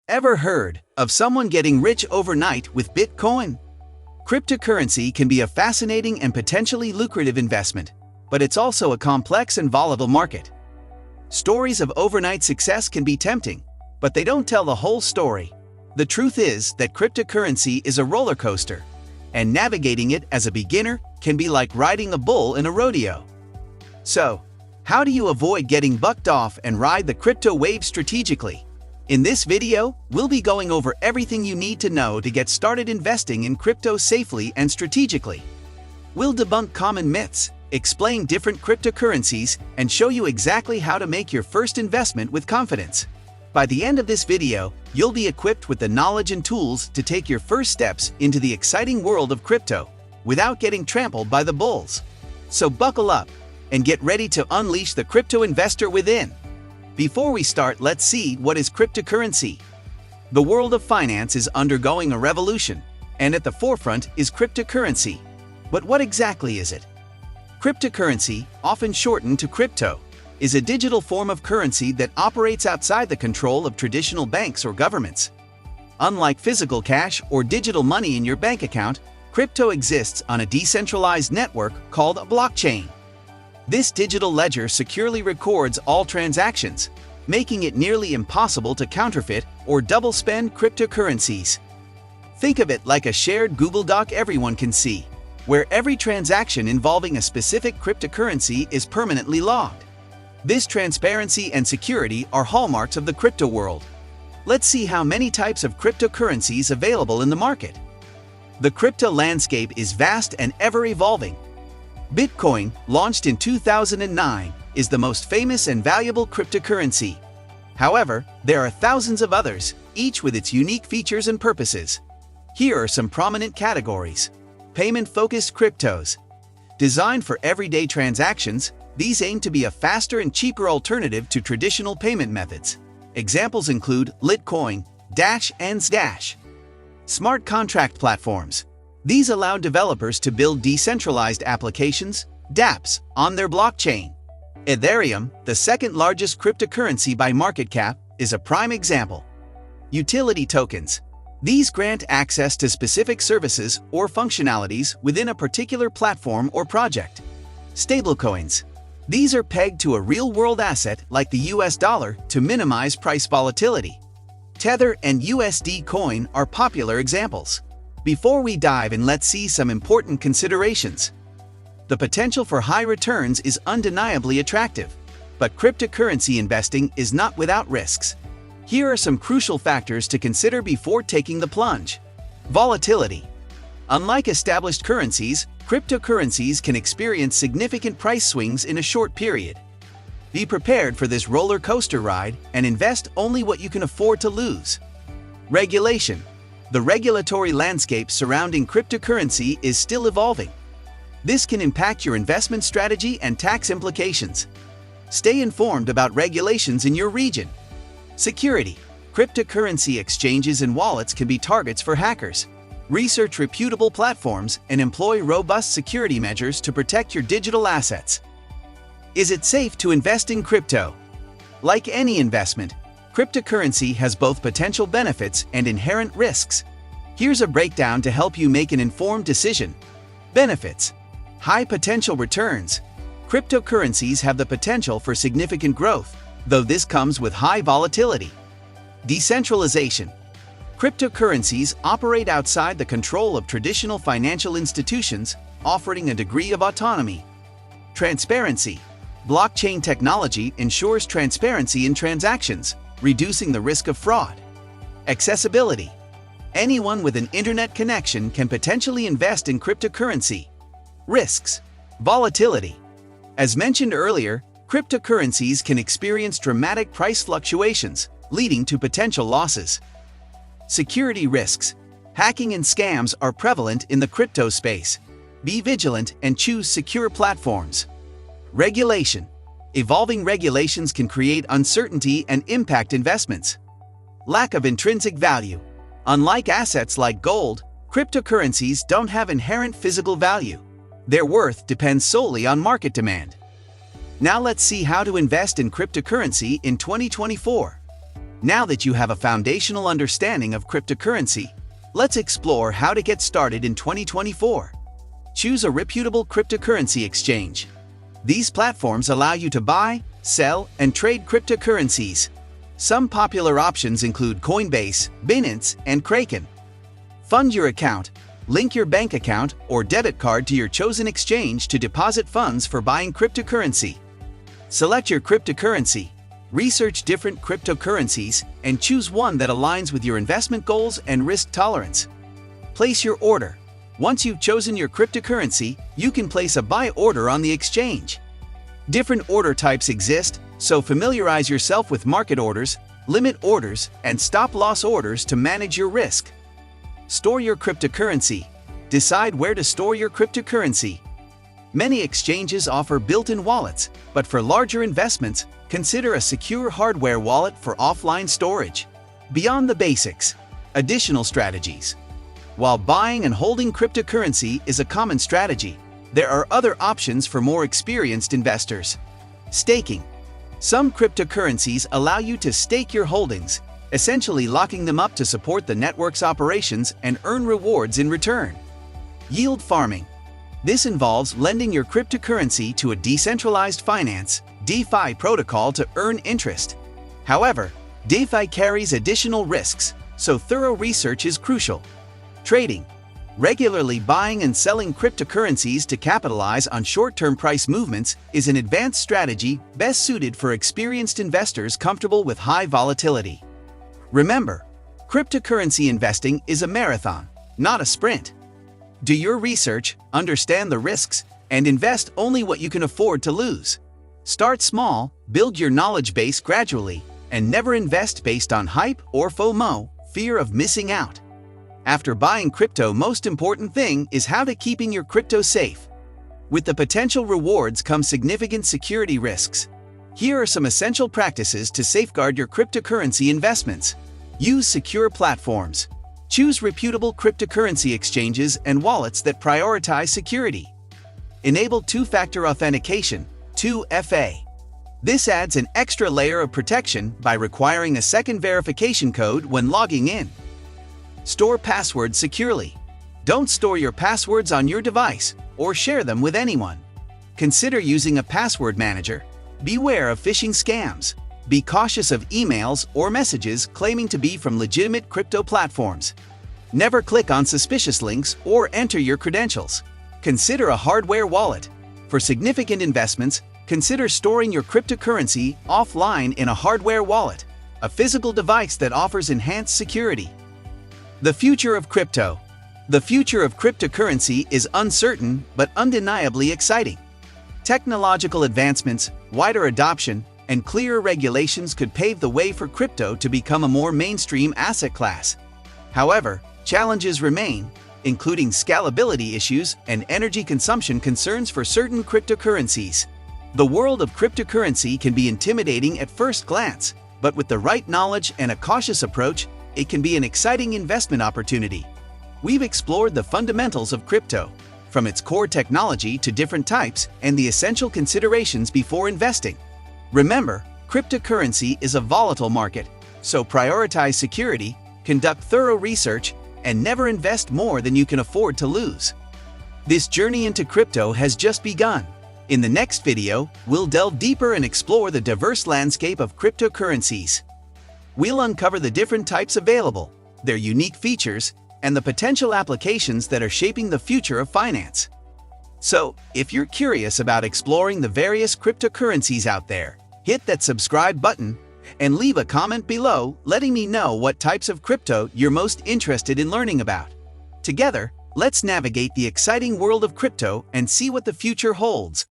Ever heard of someone getting rich overnight with Bitcoin? Cryptocurrency can be a fascinating and potentially lucrative investment, but it's also a complex and volatile market. Stories of overnight success can be tempting, but they don't tell the whole story. The truth is that cryptocurrency is a roller coaster, and navigating it as a beginner can be like riding a bull in a rodeo. So, how do you avoid getting bucked off and ride the crypto wave strategically? In this video, we'll be going over everything you need to know to get started investing in crypto safely and strategically. We'll debunk common myths, explain different cryptocurrencies, and show you exactly how to make your first investment with confidence. By the end of this video, you'll be equipped with the knowledge and tools to take your first steps into the exciting world of crypto without getting trampled by the bulls. So buckle up and get ready to unleash the crypto investor within. Before we start, let's see what is cryptocurrency. The world of finance is undergoing a revolution, and at the forefront is cryptocurrency. But what exactly is it? Cryptocurrency, often shortened to crypto, is a digital form of currency that operates outside the control of traditional banks or governments. Unlike physical cash or digital money in your bank account, crypto exists on a decentralized network called a blockchain. This digital ledger securely records all transactions, making it nearly impossible to counterfeit or double-spend cryptocurrencies. Think of it like a shared Google Doc everyone can see, where every transaction involving a specific cryptocurrency is permanently logged. This transparency and security are hallmarks of the crypto world. Let's see how many types of cryptocurrencies available in the market. The crypto landscape is vast and ever-evolving. Bitcoin, launched in 2009, is the most famous and valuable cryptocurrency. However, there are thousands of others, each with its unique features and purposes. Here are some prominent categories. Payment-focused cryptos. Designed for everyday transactions, these aim to be a faster and cheaper alternative to traditional payment methods. Examples include Litecoin, Dash, and Stash. Smart contract platforms. These allow developers to build decentralized applications, dApps, on their blockchain. Ethereum, the second largest cryptocurrency by market cap, is a prime example. Utility tokens. These grant access to specific services or functionalities within a particular platform or project. Stablecoins. These are pegged to a real-world asset like the US dollar to minimize price volatility. Tether and USD Coin are popular examples. Before we dive in, let's see some important considerations. The potential for high returns is undeniably attractive, but cryptocurrency investing is not without risks. Here are some crucial factors to consider before taking the plunge. Volatility. Unlike established currencies, cryptocurrencies can experience significant price swings in a short period. Be prepared for this roller coaster ride and invest only what you can afford to lose. Regulation. The regulatory landscape surrounding cryptocurrency is still evolving. This can impact your investment strategy and tax implications. Stay informed about regulations in your region. Security. Cryptocurrency exchanges and wallets can be targets for hackers. Research reputable platforms and employ robust security measures to protect your digital assets. Is it safe to invest in crypto? Like any investment, cryptocurrency has both potential benefits and inherent risks. Here's a breakdown to help you make an informed decision. Benefits. High potential returns. Cryptocurrencies have the potential for significant growth, though this comes with high volatility. Decentralization. Cryptocurrencies operate outside the control of traditional financial institutions, offering a degree of autonomy. Transparency. Blockchain technology ensures transparency in transactions, reducing the risk of fraud. Accessibility. Anyone with an internet connection can potentially invest in cryptocurrency. Risks. Volatility. As mentioned earlier, cryptocurrencies can experience dramatic price fluctuations, leading to potential losses. Security risks. Hacking and scams are prevalent in the crypto space. Be vigilant and choose secure platforms. Regulation. Evolving regulations can create uncertainty and impact investments. Lack of intrinsic value. Unlike assets like gold, cryptocurrencies don't have inherent physical value. Their worth depends solely on market demand. Now let's see how to invest in cryptocurrency in 2024. Now that you have a foundational understanding of cryptocurrency, let's explore how to get started in 2024. Choose a reputable cryptocurrency exchange. These platforms allow you to buy, sell, and trade cryptocurrencies. Some popular options include Coinbase, Binance, and Kraken. Fund your account. Link your bank account or debit card to your chosen exchange to deposit funds for buying cryptocurrency. Select your cryptocurrency. Research different cryptocurrencies and choose one that aligns with your investment goals and risk tolerance. Place your order. Once you've chosen your cryptocurrency, you can place a buy order on the exchange. Different order types exist, so familiarize yourself with market orders, limit orders, and stop-loss orders to manage your risk. Store your cryptocurrency. Decide where to store your cryptocurrency. Many exchanges offer built-in wallets, but for larger investments, consider a secure hardware wallet for offline storage. Beyond the basics, additional strategies. While buying and holding cryptocurrency is a common strategy, there are other options for more experienced investors. Staking. Some cryptocurrencies allow you to stake your holdings, essentially locking them up to support the network's operations and earn rewards in return. Yield farming. This involves lending your cryptocurrency to a decentralized finance (DeFi) protocol to earn interest. However, DeFi carries additional risks, so thorough research is crucial. Trading. Regularly buying and selling cryptocurrencies to capitalize on short-term price movements is an advanced strategy best suited for experienced investors comfortable with high volatility. Remember, cryptocurrency investing is a marathon, not a sprint. Do your research, understand the risks, and invest only what you can afford to lose. Start small, build your knowledge base gradually, and never invest based on hype or FOMO, fear of missing out. After buying crypto, most important thing is how to keeping your crypto safe. With the potential rewards come significant security risks. Here are some essential practices to safeguard your cryptocurrency investments. Use secure platforms. Choose reputable cryptocurrency exchanges and wallets that prioritize security. Enable two-factor authentication, 2FA. This adds an extra layer of protection by requiring a second verification code when logging in. Store passwords securely. Don't store your passwords on your device or share them with anyone. Consider using a password manager. Beware of phishing scams. Be cautious of emails or messages claiming to be from legitimate crypto platforms. Never click on suspicious links or enter your credentials. Consider a hardware wallet. For significant investments, consider storing your cryptocurrency offline in a hardware wallet, a physical device that offers enhanced security. The future of crypto. The future of cryptocurrency is uncertain but undeniably exciting. Technological advancements, wider adoption, and clearer regulations could pave the way for crypto to become a more mainstream asset class. However, challenges remain, including scalability issues and energy consumption concerns for certain cryptocurrencies. The world of cryptocurrency can be intimidating at first glance, but with the right knowledge and a cautious approach, it can be an exciting investment opportunity. We've explored the fundamentals of crypto, from its core technology to different types and the essential considerations before investing. Remember, cryptocurrency is a volatile market, so prioritize security, conduct thorough research, and never invest more than you can afford to lose. This journey into crypto has just begun. In the next video, we'll delve deeper and explore the diverse landscape of cryptocurrencies. We'll uncover the different types available, their unique features, and the potential applications that are shaping the future of finance. So, if you're curious about exploring the various cryptocurrencies out there, hit that subscribe button and leave a comment below letting me know what types of crypto you're most interested in learning about. Together, let's navigate the exciting world of crypto and see what the future holds.